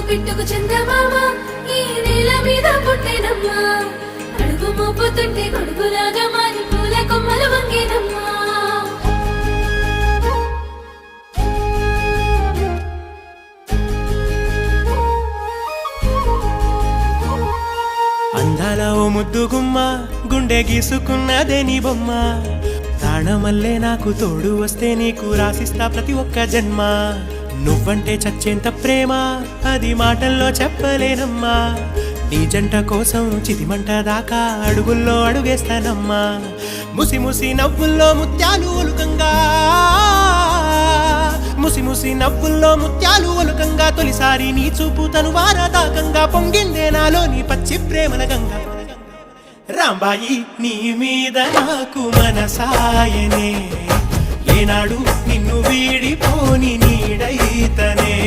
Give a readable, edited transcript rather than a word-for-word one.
పిట్టుకు చందమామ ఈ నేల మీద పుట్టేనమ్మా అడుగు మోపుతుంటే గొడుగులాగా మారి పూల కొమ్మలు వంగేనమ్మా అందాల ఓ ముద్దు గుమ్మ గుండె గీసుకున్నదే నీ బొమ్మ ప్రాణమల్లే నాకు తోడు వస్తే నీకు రాసిస్తా ప్రతి ఒక్క జన్మ నువ్వంటే చచ్చేంత ప్రేమ అది మాటల్లో చెప్పలేనమ్మా నీ జంట కోసం చితిమంట దాకా అడుగుల్లో అడుగేస్తానమ్మా ముసి ముసి నవ్వుల్లో ముత్యాలు ఒలుకంగా ముసి ముసి నవ్వుల్లో ముత్యాలు ఒలుకంగా తొలిసారి నీ చూపు తను వారదాకంగా పొంగిందే నాలో నీ పచ్చి ప్రేమల గంగా రాంబాయి నీ మీద నాకు మనసాయనే ఏనాడు నిన్ను వీడిపోని నీడైతనే